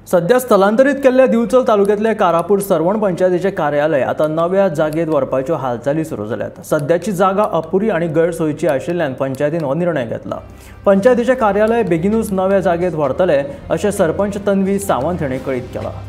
सध्या स्थलांतरित केल्ल्या दिवचल तालुक्यातले कारापूर सरवण पंचायतीचे कार्यालय आता नव्या जागेत व्हरपाच्यो हालचाली सुरू जाल्यात। सध्याची जागा अपुरी आणि गैरसोयीची आशिल्ल्यान पंचायतीन हो निर्णय घेतला। पंचायतीचे कार्यालय बेगीनूच नव्या जागेत व्हरतले अशें सरपंच तन्वी सावंत हांणी कळीत केला।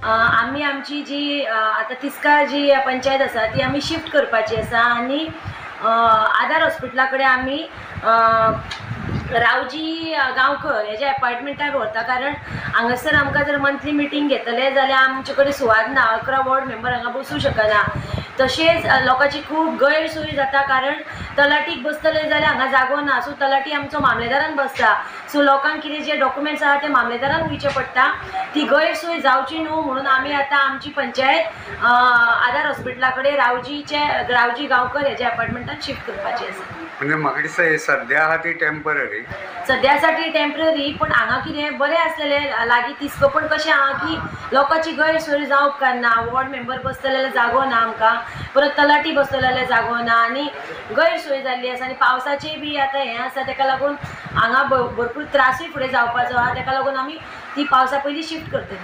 आम्ही आमची जी आता तिस्कार जी पंचायत आसा ती आम्ही शिफ्ट करपाची आसा आणि आधार हॉस्पिटला कडेन आम्ही रावजी गांवकर हेजे अपार्टमेंटार व्हरता, कारण हांगासर आमकां जर मंथली मिटींग घेतले जाल्यार आमचे कडेन सुवात ना, 11 वॉर्ड मेंबर हांगा बसूं शकना। तशेंच लोकांची खूब गैरसोय जाता, कारण तलाटीक बसतले जाल्यार हांगा जागो ना, सो तलाटी आमचो मामलेदारान बसता, सो लोकांक कितें जे डॉक्युमेंट्स आहा ते मामलेदारान दिवचे पडटा। ती गैरसोय जावची न्हू म्हणून आमी आतां आमची पंचायत आधार हॉस्पिटला कडेन रावजी गांवकर हेजे अपार्टमेंटान शिफ्ट करपाची आसा। म्हणजे म्हाका दिसता हे सद्या आहा ती टेम्पररी, सद्यासाठी टेम्पररी, पण हांगा कितें बरें आसलेले लागीं तिस्क, पण कशें आहा की लोकांची गैरसोय जावंक उपकारना। वॉर्ड मेंबर बसतले जाल्यार जागो ना आमकां, परत तलाटी बसतले जाल्यार जागो ना आणि गैरसोय जाल्ली आसा। आनी पावसाचें बी आतां हें आसा, तेका लागून हांगा भरपूर त्रासूय फुडें जावपाचो आहा, तेका लागून आमी ती पावसा पयलीं शिफ्ट करतली।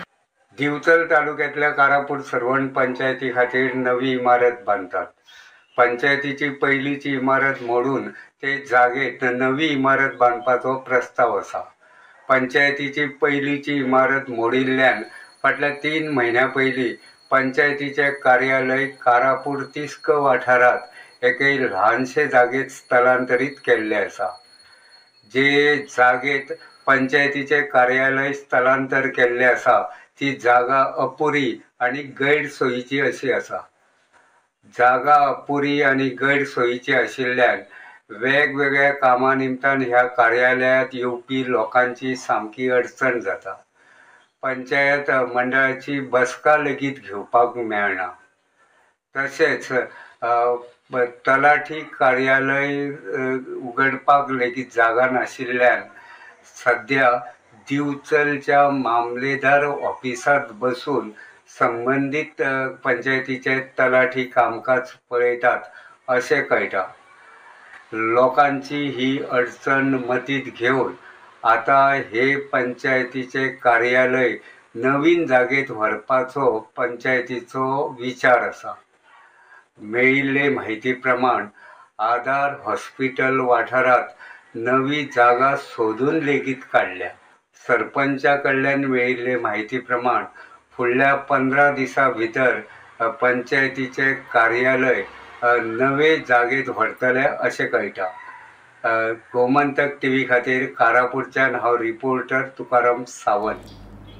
दिवचल तालुक्यातल्या कारापूर सरवण पंचायती खातीर नवी इमारत बांदतात। पंचायतीची पयलींची इमारत मोडून ते जागेत नवी इमारत बांदपाचो प्रस्ताव आसा। पंचायतीची पयलींची इमारत मोडिल्ल्यान फाटल्या 3 म्हयन्यां पयलीं पंचायतीचे कार्यालय कारापूर तिस्क वाठारात एके ल्हानशे जागेत स्थलांतरीत केल्ले आसा। जे जागेत पंचायतीचे कार्यालय स्थलांतर केल्ले आसा ती जागा अपुरी आणि गैरसोयीची अशी आसा। जागा अपुरी आणि गैरसोयीची आशिल्ल्यान वेगवेगळ्या कामा निमतान ह्या कार्यालयात येवपी लोकांची सामकी अडचण जाता। पंचायत मंडळाची बसका लेगीत घेवपाक मेळना। तशेंच तलाठी कार्यालय उगडपाक लेगीत जागा नाशिल्ल्यान सध्या दिवचलच्या मामलेदार ऑफिसात बसून संबंधित पंचायतीचे तलाठी कामकाज पळयतात अशें कळटा। लोकांची ही अडचण मतींत घेवन आता हे पंचायतीचे कार्यालय नवीन जागेत व्हरपाचो पंचायतीचो विचार आसा। मेळिल्ले म्हायती प्रमाण आधार हॉस्पिटल वाठारात नवी जागा सोदून लेगीत काडल्या। सरपंचा कडल्यान मेळिल्ले म्हायती प्रमाण फुडल्या 15 दिसां भितर पंचायतीचे कार्यालय नवे जागेत व्हरतले अशें कळटा। गोमंतक टीव्ही खातीर कारापूरच्यान हांव रिपोर्टर तुकाराम सावंत।